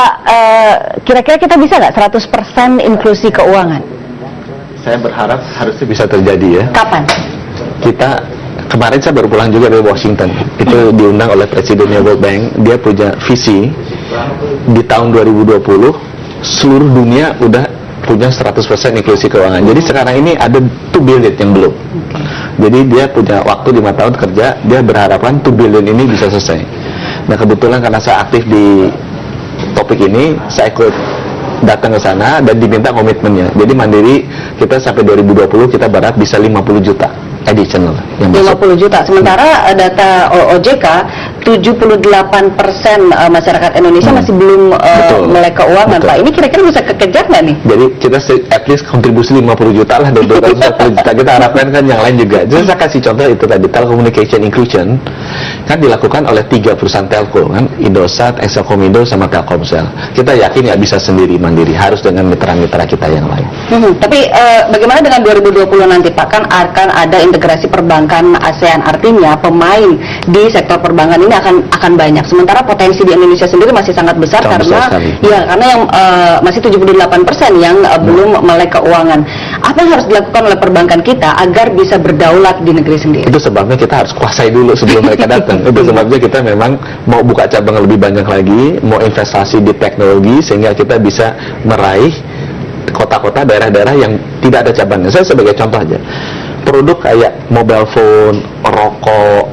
Pak, kira-kira kita bisa nggak 100% inklusi keuangan? Saya berharap harusnya bisa terjadi ya. Kapan? Kemarin saya baru pulang juga dari Washington. Itu diundang oleh Presidennya World Bank. Dia punya visi di tahun 2020 seluruh dunia udah punya 100% inklusi keuangan. Jadi sekarang ini ada 2 billion yang belum. Jadi dia punya waktu 5 tahun kerja. Dia berharapan 2 billion ini bisa selesai. Nah kebetulan karena saya aktif di topik ini, saya ikut datang ke sana dan diminta komitmennya. Jadi Mandiri kita sampai 2020 kita berharap bisa 50 juta additional yang 50 juta. Sementara data OJK 78% masyarakat Indonesia masih belum melek keuangan. Betul. Pak, ini kira-kira bisa kekejar nggak nih? Jadi kita at least kontribusi 50 juta lah dari 240 juta. Kita harapkan kan yang lain juga. Jadi saya kasih contoh itu tadi, telecommunication inclusion kan dilakukan oleh 3 perusahaan telco kan, Indosat, Excelcomindo sama Telkomsel. Kita yakin nggak bisa sendiri Mandiri, harus dengan mitra-mitra kita yang lain. Tapi bagaimana dengan 2020 nanti Pak? Kan akan ada integrasi perbankan ASEAN, artinya pemain di sektor perbankan ini akan banyak. Sementara potensi di Indonesia sendiri masih sangat besar karena yang masih 78% yang belum melek keuangan. Apa yang harus dilakukan oleh perbankan kita agar bisa berdaulat di negeri sendiri? Itu sebabnya kita harus kuasai dulu sebelum mereka datang. Itu sebabnya kita memang mau buka cabang lebih banyak lagi, mau investasi di teknologi sehingga kita bisa meraih kota-kota, daerah-daerah yang tidak ada cabangnya. Saya sebagai contoh aja, produk kayak mobile phone, rokok,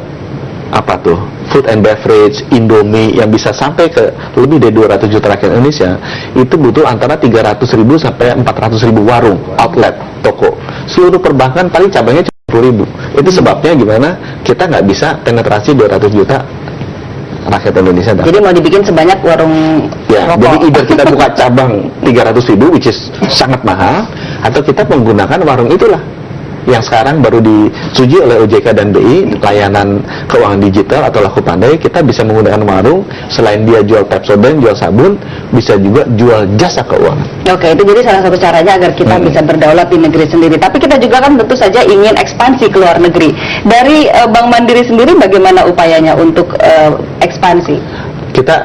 food and beverage, Indomie yang bisa sampai ke lebih dari 200 juta rakyat Indonesia, itu butuh antara 300.000 sampai 400.000 warung, outlet, toko. Seluruh perbankan paling cabangnya 10.000. Itu sebabnya gimana kita nggak bisa penetrasi 200 juta rakyat Indonesia. Jadi mau dibikin sebanyak warung rokok. Jadi either kita buka cabang 300.000 which is sangat mahal, atau kita menggunakan warung itulah yang sekarang baru disetujui oleh OJK dan BI, layanan keuangan digital atau Laku Pandai. Kita bisa menggunakan warung, selain dia jual Pepsodent, jual sabun, bisa juga jual jasa keuangan. Oke, itu jadi salah satu caranya agar kita bisa berdaulat di negeri sendiri. Tapi kita juga kan tentu saja ingin ekspansi ke luar negeri. Dari Bank Mandiri sendiri bagaimana upayanya untuk ekspansi? Kita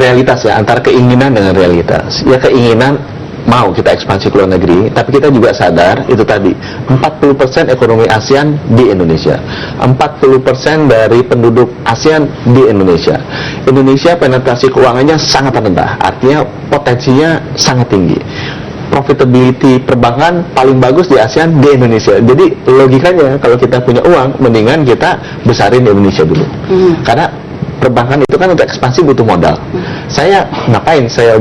realitas ya, antara keinginan dengan realitas. Ya keinginan mau kita ekspansi ke luar negeri, tapi kita juga sadar itu tadi 40% ekonomi ASEAN di Indonesia, 40% dari penduduk ASEAN di Indonesia. Indonesia penetrasi keuangannya sangat rendah, artinya potensinya sangat tinggi. Profitability perbankan paling bagus di ASEAN di Indonesia. Jadi logikanya kalau kita punya uang, mendingan kita besarin di Indonesia dulu. Karena perbankan itu kan untuk ekspansi butuh modal. Saya ngapain saya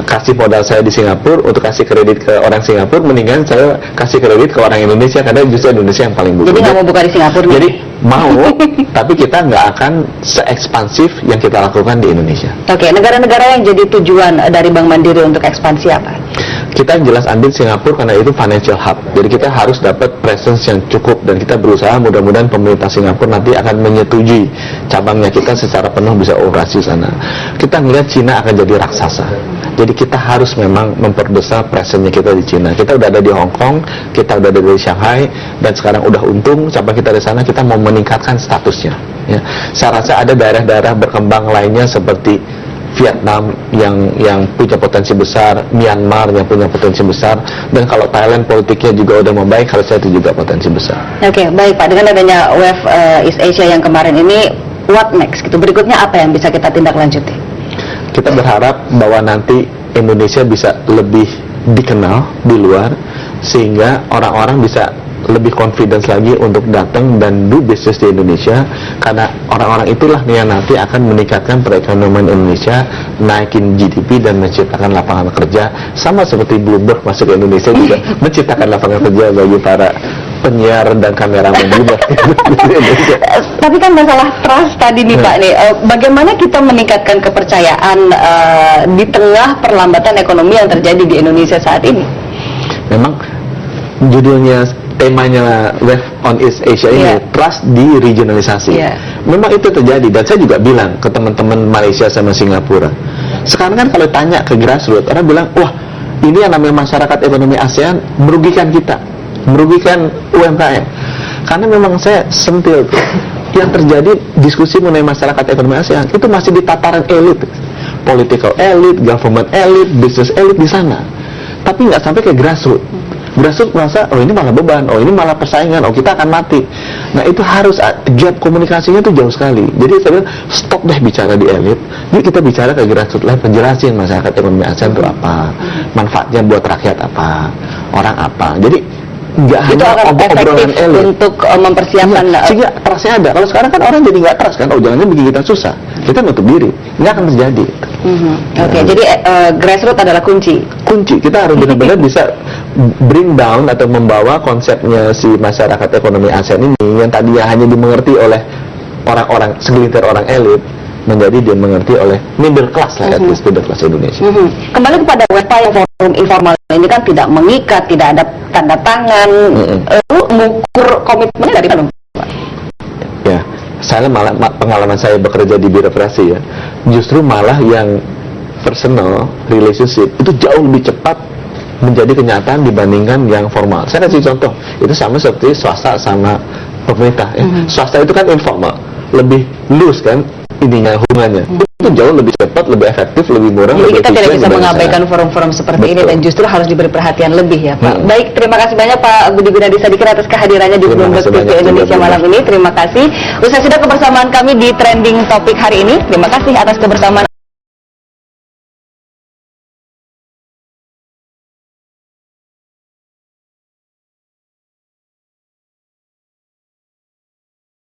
kasih modal saya di Singapura untuk kasih kredit ke orang Singapura, mendingan saya kasih kredit ke orang Indonesia karena justru Indonesia yang paling butuh. Jadi nggak mau buka di Singapura nih? Jadi mau, tapi kita nggak akan se-ekspansif yang kita lakukan di Indonesia. Oke, negara-negara yang jadi tujuan dari Bank Mandiri untuk ekspansi apa? Kita jelas ambil Singapura karena itu financial hub. Jadi kita harus dapat presence yang cukup dan kita berusaha mudah-mudahan pemerintah Singapura nanti akan menyetujui cabangnya kita secara penuh bisa operasi sana. Kita melihat Cina akan jadi raksasa. Jadi kita harus memang memperbesar presence-nya kita di Cina. Kita udah ada di Hong Kong, kita udah ada di Shanghai, dan sekarang udah untung cabang kita di sana, kita mau meningkatkan statusnya. Ya. Saya rasa ada daerah-daerah berkembang lainnya seperti Vietnam yang punya potensi besar, Myanmar yang punya potensi besar, dan kalau Thailand politiknya juga udah membaik, harusnya itu juga potensi besar. Oke, baik Pak. Dengan adanya WEF East Asia yang kemarin ini, what next? Gitu. Berikutnya apa yang bisa kita tindak lanjuti? Kita berharap bahwa nanti Indonesia bisa lebih dikenal di luar, sehingga orang-orang bisa lebih confidence lagi untuk datang dan do business di Indonesia, karena orang-orang itulah yang nanti akan meningkatkan perekonomian Indonesia, naikin GDP dan menciptakan lapangan kerja, sama seperti Bloomberg masuk ke Indonesia juga menciptakan lapangan kerja bagi para penyiar dan kameramen juga. Tapi kan masalah trust tadi nih Pak nih, bagaimana kita meningkatkan kepercayaan di tengah perlambatan ekonomi yang terjadi di Indonesia saat ini? Memang judulnya, temanya WEF on East Asia ini, trust di regionalisasi. Memang itu terjadi, dan saya juga bilang ke teman-teman Malaysia sama Singapura. Sekarang kan kalau tanya ke grassroots, orang bilang, wah ini yang namanya masyarakat ekonomi ASEAN merugikan kita, merugikan UMKM. Karena memang saya sentil tuh, yang terjadi diskusi mengenai masyarakat ekonomi ASEAN itu masih di tataran elit. political elite, government elite, business elite di sana. Tapi nggak sampai ke grassroots. Grassroots merasa, oh ini malah beban, oh ini malah persaingan, oh kita akan mati. Nah itu harus, gap komunikasinya tuh jauh sekali. Jadi saya bilang, stop deh bicara di elit, yuk kita bicara ke grassroots lah, penjelasin masyarakat ekonomi ASEAN itu apa, manfaatnya buat rakyat apa, orang apa. Jadi nggak Itu hanya akan efektif obrolan elit untuk mempersiapkan. sehingga trustnya ada. Kalau sekarang kan orang jadi nggak trust kan, oh jangan bikin kita susah, kita nutup diri, nggak akan terjadi. Oke, jadi grassroots adalah kunci. Kita harus benar-benar bisa bring down atau membawa konsepnya si masyarakat ekonomi ASEAN ini yang tadinya hanya dimengerti oleh orang-orang segelintir orang elit menjadi dia mengerti oleh middle class lah, at least middle class Indonesia. Kembali kepada WEPA yang forum informal ini kan tidak mengikat, tidak ada tanda tangan. Lalu mengukur komitmennya dari mana? Ya, saya malah pengalaman saya bekerja di birokrasi ya, justru malah yang personal relationship itu jauh lebih cepat menjadi kenyataan dibandingkan yang formal. Saya kasih contoh, itu sama seperti swasta sama pemerintah ya. Swasta itu kan informal, lebih loose kan ininya hubungannya. Itu jauh lebih cepat, lebih efektif, lebih murah. Jadi lebih kita tidak efisien bisa dibanding mengabaikan sana. forum-forum seperti ini, Betul. dan justru harus diberi perhatian lebih ya Pak. Baik, terima kasih banyak Pak Budi Gunadi Sadikin atas kehadirannya di Terima Bloomberg kasih TV banyak Indonesia juga, malam ini. Terima kasih. Usai sudah kebersamaan kami di trending topik hari ini. Terima kasih atas kebersamaan